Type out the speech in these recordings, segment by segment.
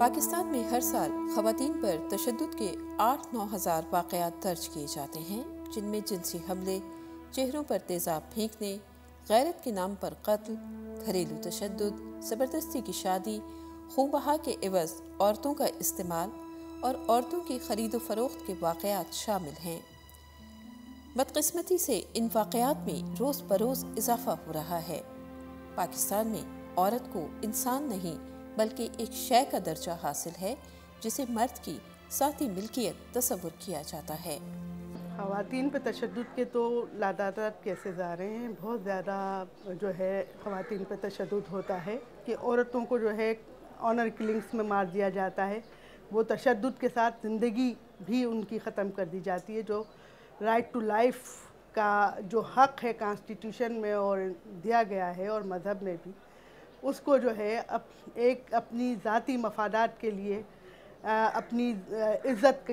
पाकिस्तान में हर साल ख़वातीन पर तशद्दुद के 8-9 हज़ार वाक़यात दर्ज किए जाते हैं, जिनमें जिनसी हमले, चेहरों पर तेज़ाब फेंकने, गैरत के नाम पर कत्ल, घरेलू तशद्दुद, ज़बरदस्ती की शादी, खून बहा के एवज़ औरतों का इस्तेमाल और औरतों की खरीद व फरोख्त के वाक़यात शामिल हैं। बदकिस्मती से इन वाक़यात में रोज़ बरोज़ इजाफ़ा हो रहा है। पाकिस्तान में औरत को इंसान नहीं बल्कि एक शय का दर्जा हासिल है, जिसे मर्द की साथी मिल्कियत तस्वुर किया जाता है। ख़वातीन पे तशद्दुद के तो लातादार केसेस आ रहे हैं। बहुत ज़्यादा जो है ख़वातीन पे तशद्दुद होता है कि औरतों को जो है ऑनर किलिंग्स में मार दिया जाता है। वो तशद्दुद के साथ ज़िंदगी भी उनकी ख़त्म कर दी जाती है। जो राइट टू लाइफ का जो हक़ है कॉन्स्टिट्यूशन में और दिया गया है और मज़हब में भी, उसको जो है एक अपनी ज़ाती मफादात के लिए अपनी इज़्ज़त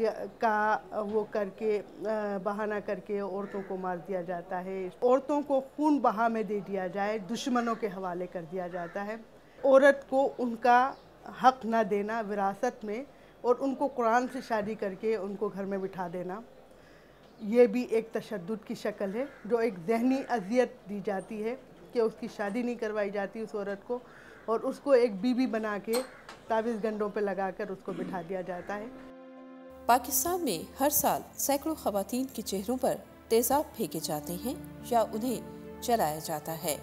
का वो करके बहाना करके औरतों को मार दिया जाता है। औरतों को खून बहा में दे दिया जाए, दुश्मनों के हवाले कर दिया जाता है। औरत को उनका हक़ ना देना विरासत में और उनको कुरान से शादी करके उनको घर में बिठा देना, ये भी एक तशद्दुद की शक्ल है। जो एक ज़हनी अज़ियत दी जाती है कि उसकी शादी नहीं करवाई जाती उस औरत को और उसको एक बीवी बना के तावीज़ गंडों पे लगाकर उसको बिठा दिया जाता है। पाकिस्तान में हर साल सैकड़ों ख़वातीन के चेहरों पर तेज़ाब फेंके जाते हैं या उन्हें जलाया जाता है।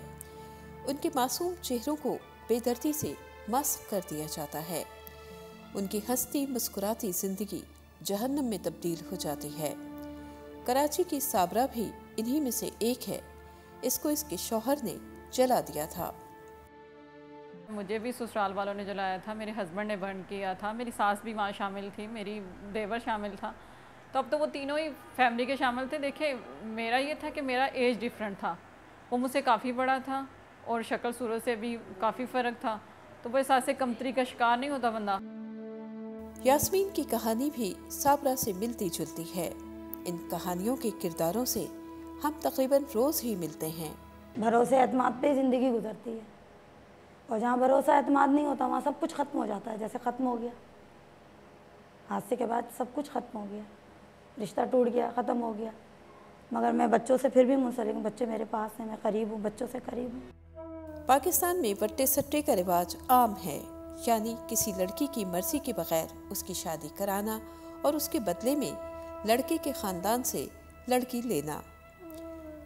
उनके मासूम चेहरों को बेदर्दी से मस्ख़ कर दिया जाता है। उनकी हंसती मुस्कुराती ज़िंदगी जहन्नम में तब्दील हो जाती है। कराची की साबरा भी इन्हीं में से एक है। इसको इसके शौहर ने जला दिया था। मुझे भी ससुराल वालों ने जलाया था, मेरे हस्बैंड ने बर्न किया था, मेरी सास भी वहाँ शामिल थी, मेरी देवर शामिल था। तो अब तो वो तीनों ही फैमिली के शामिल थे। देखिए, मेरा ये था कि मेरा एज डिफरेंट था, वो मुझसे काफ़ी बड़ा था और शक्ल सूरत से भी काफ़ी फ़र्क था। तो वो एहसास कमतरी का शिकार नहीं होता बंदा। यास्मीन की कहानी भी साबरा से मिलती जुलती है। इन कहानियों के किरदारों से हम तकरीबन रोज़ ही मिलते हैं। भरोसे एतमाद पे ज़िंदगी गुजरती है और जहाँ भरोसा एतमाद नहीं होता वहाँ सब कुछ ख़त्म हो जाता है। जैसे ख़त्म हो गया, हादसे के बाद सब कुछ ख़त्म हो गया, रिश्ता टूट गया, ख़त्म हो गया। मगर मैं बच्चों से फिर भी मुंसलिक हूँ, बच्चे मेरे पास हैं, मैं करीब हूँ, बच्चों से करीब हूँ। पाकिस्तान में वट्टे सट्टे का रिवाज आम है, यानी किसी लड़की की मर्जी के बगैर उसकी शादी कराना और उसके बदले में लड़के के ख़ानदान से लड़की लेना।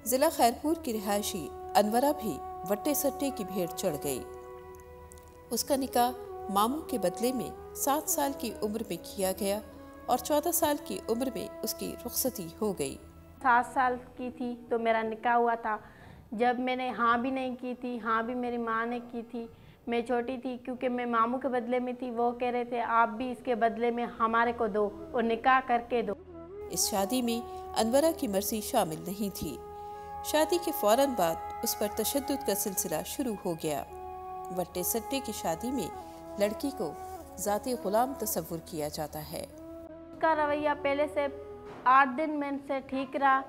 ज़िला खैरपुर की रिहायशी अनवरा भी वट्टे सट्टे की भेड़ चढ़ गई। उसका निकाह मामू के बदले में 7 साल की उम्र में किया गया और 14 साल की उम्र में उसकी रुखसती हो गई। 7 साल की थी तो मेरा निकाह हुआ था। जब मैंने हाँ भी नहीं की थी, हाँ भी मेरी माँ ने की थी। मैं छोटी थी क्योंकि मैं मामू के बदले में थी। वो कह रहे थे आप भी इसके बदले में हमारे को दो और निकाह करके दो। इस शादी में अनवरा की मर्जी शामिल नहीं थी। शादी के फौरन बाद उस पर तशद्दुद का सिलसिला शुरू हो गया। वट्टे सट्टे की शादी में लड़की को ज़ाती गुलाम तस्वुर किया जाता है। उसका रवैया पहले से 8 दिन में से ठीक रहा।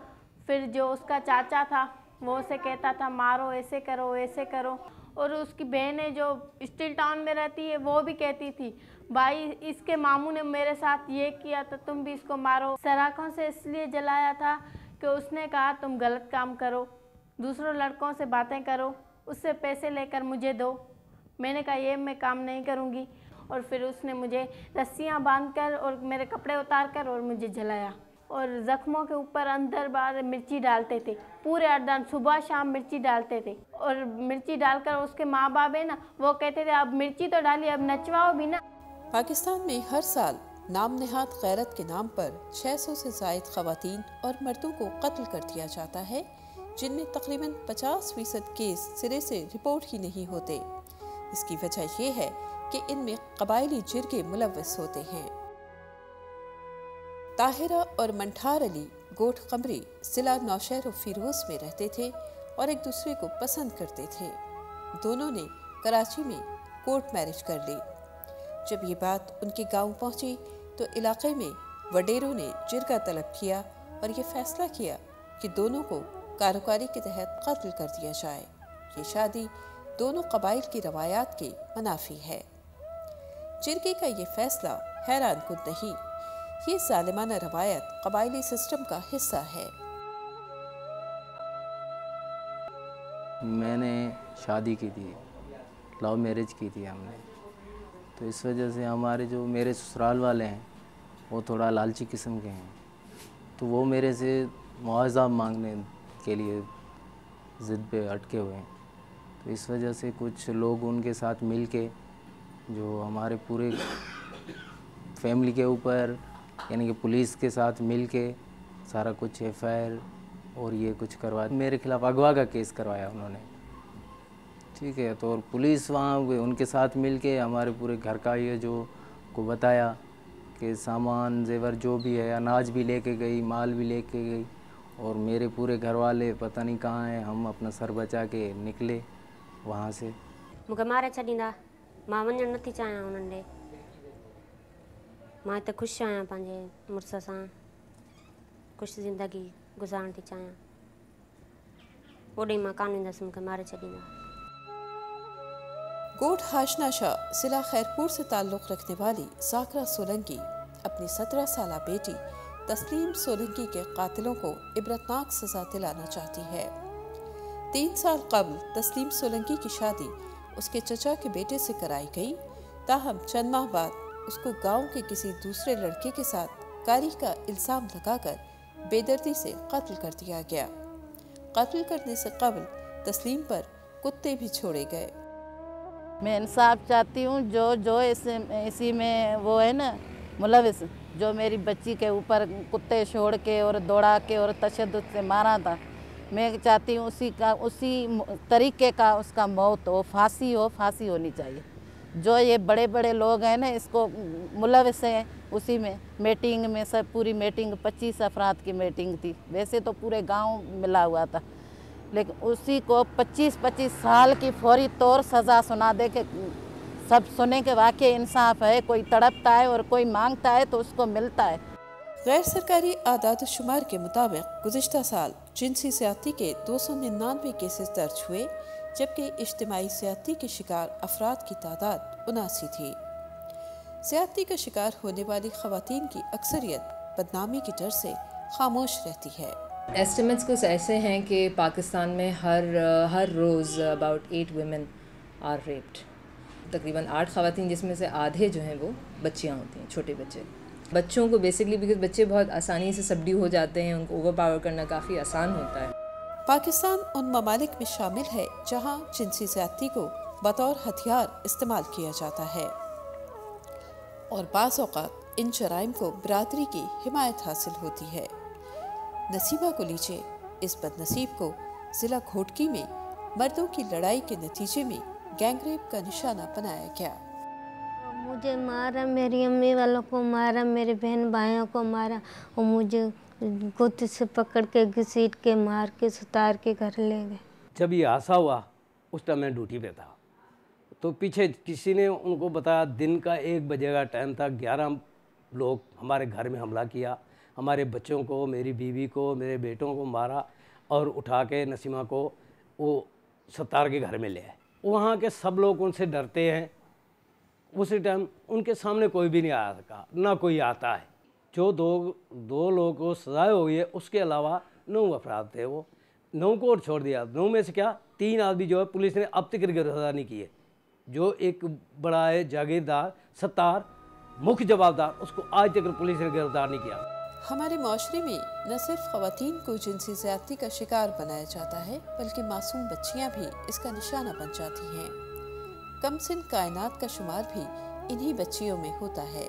फिर जो उसका चाचा था वो उसे कहता था मारो, ऐसे करो, ऐसे करो। और उसकी बहनें जो स्टील टाउन में रहती है वो भी कहती थी भाई इसके मामू ने मेरे साथ ये किया तो तुम भी इसको मारो। सराखों से इसलिए जलाया था कि उसने कहा तुम गलत काम करो, दूसरों लड़कों से बातें करो, उससे पैसे लेकर मुझे दो। मैंने कहा ये मैं काम नहीं करूँगी। और फिर उसने मुझे रस्सियाँ बांधकर और मेरे कपड़े उतार कर और मुझे जलाया। और ज़ख्मों के ऊपर अंदर बाहर मिर्ची डालते थे, पूरे 8 दिन सुबह शाम मिर्ची डालते थे। और मिर्ची डालकर उसके माँ बाप है ना, वो कहते थे अब मिर्ची तो डाली, अब नचवाओ भी ना। पाकिस्तान में हर साल नाम नेहाद गैरत के नाम पर 600 से ज़ायद ख़वातीन और मर्दों को कत्ल कर दिया जाता है, जिनमें तकरीबन 50% केस सिरे से रिपोर्ट ही नहीं होते। इसकी वजह यह है कि इनमें कबायली जिरगे मुलव्वस होते हैं। ताहिरा और मंठार अली गोठ कमरी ज़िला नौशहर और फिरोज़ में रहते थे और एक दूसरे को पसंद करते थे। दोनों ने कराची में कोर्ट मैरिज कर ली। जब ये बात उनके गांव पहुंची तो इलाके में वडेरों ने जिरगा तलब किया और ये फैसला किया कि दोनों को कारोकारी के तहत कत्ल कर दिया जाए। ये शादी दोनों कबाइल की रवायात के मनाफी है। जिरगी का ये फैसला हैरान कुन नहीं, ये जालिमाना रवायत कबायली सिस्टम का हिस्सा है। मैंने शादी की थी, लव मैरिज की थी हमने, तो इस वजह से हमारे जो मेरे ससुराल वाले हैं वो थोड़ा लालची किस्म के हैं, तो वो मेरे से मुआवजा मांगने के लिए ज़िद पे अटके हुए हैं। तो इस वजह से कुछ लोग उनके साथ मिल के जो हमारे पूरे फैमिली के ऊपर यानी कि पुलिस के साथ मिल के सारा कुछ FIR और ये कुछ करवाया, मेरे खिलाफ़ अगवा का केस करवाया उन्होंने, ठीक है। तो और पुलिस वहाँ उनके साथ मिल के हमारे पूरे घर का ये जो को बताया कि सामान जेवर जो भी है, अनाज भी लेके गई, माल भी लेके गई, और मेरे पूरे घर वाले पता नहीं कहाँ हैं। हम अपना सर बचा के निकले वहाँ से। मूंखे मारे छॾींदा, मां वञणु नथी चाहियां उन्हनि ॾे। मां त ख़ुशि आहियां पंहिंजे मुड़ुस सां, ख़ुशि ज़िंदगी गुज़ारणु थी चाहियां। ओॾे मां कान वेंदसि, मूंखे मारे छॾींदा। गोठ हाशना शाह जिला खैरपुर से ताल्लुक़ रखने वाली ज़ाकरा सोलंकी अपनी 17 साला बेटी तस्लीम सोलंकी के कातिलों को इबरतनाक सज़ा दिलाना चाहती है। 3 साल कबल तस्लीम सोलंकी की शादी उसके चचा के बेटे से कराई गई, ताहम चंद माह बाद उसको गांव के किसी दूसरे लड़के के साथ कारी का इल्ज़ाम लगाकर बेदर्दी से कत्ल कर दिया गया। कत्ल करने से कबल तस्लीम पर कुत्ते भी छोड़े गए। मैं इंसाफ चाहती हूँ, जो इसी में वो है ना मुलविस, जो मेरी बच्ची के ऊपर कुत्ते छोड़ के और दौड़ा के और तशद्दुद से मारा था, मैं चाहती हूँ उसी तरीके का उसका मौत हो, फांसी होनी चाहिए। जो ये बड़े बड़े लोग हैं ना, इसको मुलविस हैं उसी में। मीटिंग में सब पूरी मीटिंग 25 अफराद की मीटिंग थी, वैसे तो पूरे गांव मिला हुआ था, लेकिन उसी को 25-25 साल की फौरी तौर सज़ा सुना दे के सब सुने के वाकई इंसाफ है। कोई तड़पता है और कोई मांगता है तो उसको मिलता है। गैर सरकारी आदाद शुमार के मुताबिक गुज़िश्ता साल जिनसी ज़्यादती के 299 केसेस दर्ज हुए, जबकि इज्तिमाई ज़्यादती के शिकार अफराद की तादाद 79 थी। ज़्यादती का शिकार होने वाली ख़वातीन की अक्सरियत बदनामी की डर से खामोश रहती है। एस्टिमेट्स कुछ ऐसे हैं कि पाकिस्तान में हर रोज़ अबाउट 8 वुमेन आर रेप्ड। तकरीबन 8 ख़वातीन, जिसमें से आधे जो हैं वो बच्चियाँ होती हैं, छोटे बच्चे। बच्चों को बेसिकली बिकॉज बच्चे बहुत आसानी से सबड्यू हो जाते हैं, उनको ओवर पावर करना काफ़ी आसान होता है। पाकिस्तान उन ममालिक में शामिल है जहाँ जिनसी ज़्यादती को बतौर हथियार इस्तेमाल किया जाता है, और बाज़ औक़ात इन जराइम को बरादरी की हिमायत हासिल होती है। नसीबा को लीजिए, इस बदनसीब को ज़िला घोटकी में मर्दों की लड़ाई के नतीजे में गैंगरेप का निशाना बनाया गया। मुझे मारा, मेरी अम्मी वालों को मारा, मेरे बहन भाइयों को मारा, और मुझे गुत्ती से पकड़ के घसीट के मार के सुतार के घर ले गए। जब ये हादसा हुआ उस टाइम मैं ड्यूटी पे था, तो पीछे किसी ने उनको बताया दिन का 1 बजे का टाइम था, 11 लोग हमारे घर में हमला किया, हमारे बच्चों को, मेरी बीवी को, मेरे बेटों को मारा और उठा के नसीमा को वो सत्तार के घर में ले आए। वहाँ के सब लोग उनसे डरते हैं। उसी टाइम उनके सामने कोई भी नहीं आ सका, ना कोई आता है। जो दो लोगों को सजा हो गई है, उसके अलावा 9 अफराद थे, वो 9 को और छोड़ दिया। 9 में से क्या 3 आदमी जो है पुलिस ने अब तक गिरफ्तार नहीं किए। जो एक बड़ा है जागीरदार सत्तार मुख्य जवाबदार, उसको आज तक पुलिस ने गिरफ्तार नहीं किया। हमारे माशरे में न सिर्फ ख़वातीन को जिनसी ज़्यादती का शिकार बनाया जाता है, बल्कि मासूम बच्चियां भी इसका निशाना बन जाती हैं। कमसिन कायनात का शुमार भी इन्हीं बच्चियों में होता है।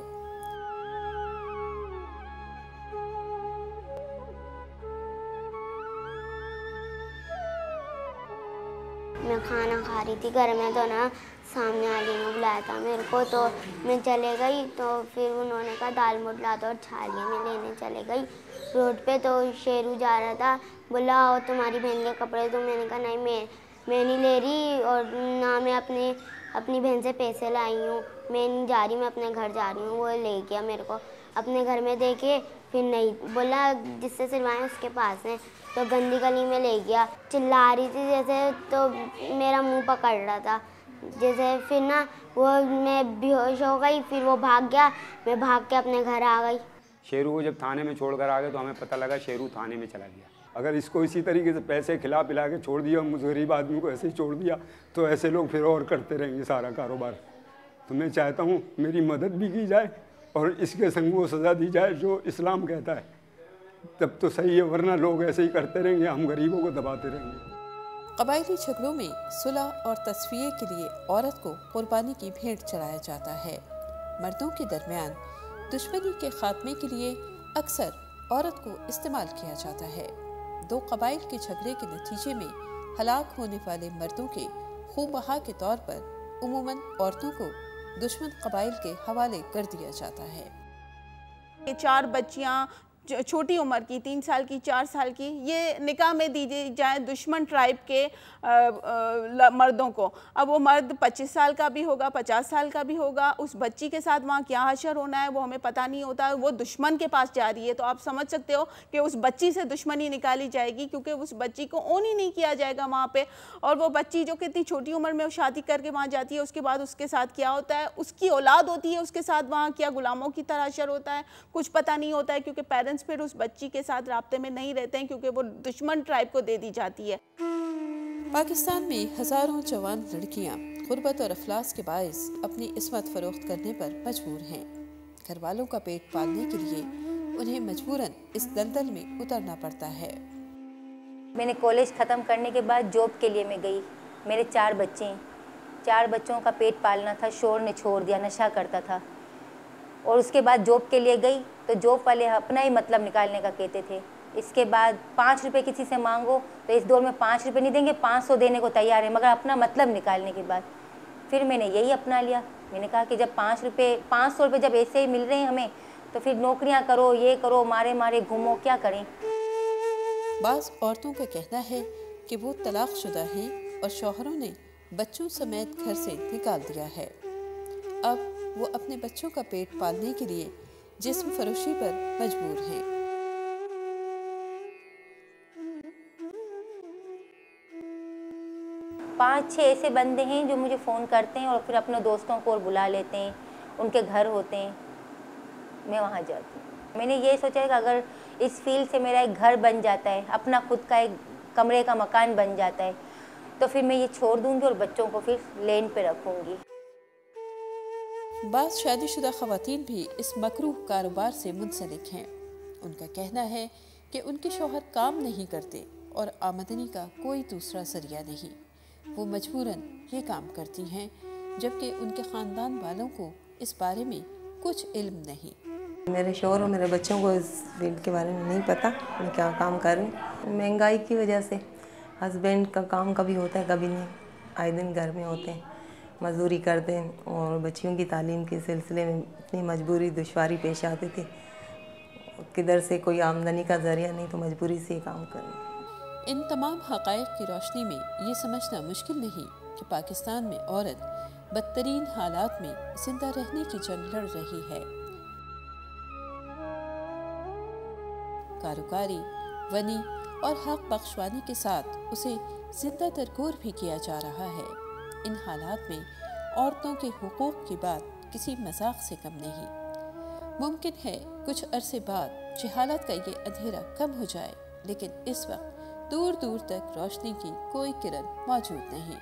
मैं खाना खा रही थी घर में, तो ना सामने वाली ने बुलाया था मेरे को, तो मैं चले गई। तो फिर उन्होंने कहा दाल मोट ला दो, और छालिए में लेने चले गई रोड पे। तो शेरू जा रहा था, बोला आओ तुम्हारी बहन के कपड़े। तो मैंने कहा नहीं, मैं नहीं ले रही, और ना मैं अपनी बहन से पैसे लाई हूँ, मैं नहीं जा रही, मैं अपने घर जा रही हूँ। वो ले गया मेरे को अपने घर में, देखे फिर नहीं, बोला जिससे सिलवाएं उसके पास है, तो गंदी गली में ले गया। चिल्ला रही थी जैसे, तो मेरा मुंह पकड़ रहा था, जैसे फिर ना वो मैं बेहोश हो गई, फिर वो भाग गया, मैं भाग के अपने घर आ गई। शेरू को जब थाने में छोड़कर आ गए तो हमें पता लगा शेरू थाने में चला गया। अगर इसको इसी तरीके से पैसे खिला पिला के छोड़ दिया, मुझ गरीब आदमी को ऐसे ही छोड़ दिया, तो ऐसे लोग फिर और करते रहेंगे सारा कारोबार। तो मैं चाहता हूँ मेरी मदद भी की जाए और इसके संग वो सज़ा दी जाए जो इस्लाम कहता है, तब तो सही है, वरना लोग ऐसे ही करते रहेंगे, हम गरीबों को दबाते रहेंगे। कबायली झगड़ों में सुलह और तस्फिये के लिए औरत को कुर्बानी की भेंट चढ़ाया जाता है। मर्दों के दरमियान दुश्मनी के खात्मे के लिए अक्सर औरत को इस्तेमाल किया जाता है। दो कबाइल के झगड़े के नतीजे में हलाक होने वाले मर्दों के खून बहा के तौर पर उमूमन औरतों को दुश्मन कबाइल के हवाले कर दिया जाता है। ये 4 बच्चियां छोटी उम्र की 3 साल की 4 साल की ये निकाह में दी जाए दुश्मन ट्राइब के मर्दों को। अब वो मर्द 25 साल का भी होगा, 50 साल का भी होगा, उस बच्ची के साथ वहाँ क्या हशर होना है वो हमें पता नहीं होता। वो दुश्मन के पास जा रही है तो आप समझ सकते हो कि उस बच्ची से दुश्मनी निकाली जाएगी, क्योंकि उस बच्ची को ओन ही नहीं किया जाएगा वहाँ पे। और वो बच्ची जो कितनी छोटी उम्र में शादी करके वहाँ जाती है, उसके बाद उसके साथ क्या होता है, उसकी औलाद होती है उसके साथ वहाँ क्या गुलामों की तरह हशर होता है, कुछ पता नहीं होता है, क्योंकि पेरेंट्स फिर उस बच्ची के साथ राब्ते में नहीं रहते हैं, क्योंकि वो दुश्मन ट्राइब को दे दी जाती है। पाकिस्तान में हजारों जवान लड़कियां गुर्बत और अफलास के बायस अपनी इस्मत फरोख्त करने पर मजबूर हैं। घर वालों का पेट पालने के लिए उन्हें मजबूरन इस दलदल में उतरना पड़ता है। मैंने कॉलेज ख़त्म करने के बाद जॉब के लिए मैं गई। मेरे 4 बच्चे हैं, 4 बच्चों का पेट पालना था। शोर ने छोड़ दिया, नशा करता था। और उसके बाद जॉब के लिए गई तो जॉब वाले अपना ही मतलब निकालने का कहते थे। इसके बाद 5 रुपये किसी से मांगो तो इस दौर में 5 रुपये नहीं देंगे, 500 देने को तैयार है, मगर अपना मतलब निकालने के बाद फिर मैंने यही अपना लिया। मैंने कहा कि जब 500 रुपये जब ऐसे ही मिल रहे हैं हमें, तो फिर नौकरियां करो, ये करो, मारे मारे घूमो, क्या करें। बाज़ औरतों का कहना है कि वो तलाक़शुदा हैं और शौहरों ने बच्चों समेत घर से निकाल दिया है। अब वो अपने बच्चों का पेट पालने के लिए जिस्म फरोशी पर मजबूर हैं। 5-6 ऐसे बंदे हैं जो मुझे फ़ोन करते हैं और फिर अपने दोस्तों को और बुला लेते हैं, उनके घर होते हैं, मैं वहाँ जाती हूँ। मैंने ये सोचा है कि अगर इस फील्ड से मेरा एक घर बन जाता है, अपना खुद का एक कमरे का मकान बन जाता है, तो फिर मैं ये छोड़ दूँगी और बच्चों को फिर लेन पे रखूँगी। बाज़ शादीशुदा ख़वातीन भी इस मकरूह कारोबार से मुंसलिक हैं। उनका कहना है कि उनके शौहर काम नहीं करते और आमदनी का कोई दूसरा ज़रिया नहीं। वो मजबूरन ये काम करती हैं, जबकि उनके ख़ानदान वालों को इस बारे में कुछ इल्म नहीं। मेरे शौहर और मेरे बच्चों को इस फील्ड के बारे में नहीं पता मैं क्या काम कर रही हूँ। महंगाई की वजह से हस्बैंड का काम कभी होता है कभी नहीं, आए दिन घर में होते हैं, मजदूरी करते हैं और बच्चियों की तालीम के सिलसिले में इतनी मजबूरी दुश्वारी पेश आती थी, किधर से कोई आमदनी का ज़रिया नहीं, तो मजबूरी से ये काम करना। इन तमाम हक़ाइक़ की रोशनी में ये समझना मुश्किल नहीं कि पाकिस्तान में औरत बदतरीन हालात में जिंदा रहने की जंग लड़ रही है। कारोकारी, वनी और हक बख्शवानी के साथ उसे जिंदा दरगोर भी किया जा रहा है। इन हालात में औरतों के हुकूक की बात किसी मजाक से कम नहीं। मुमकिन है कुछ अरसे बाद जहालत का ये अंधेरा कम हो जाए, लेकिन इस वक्त दूर दूर तक रोशनी की कोई किरण मौजूद नहीं।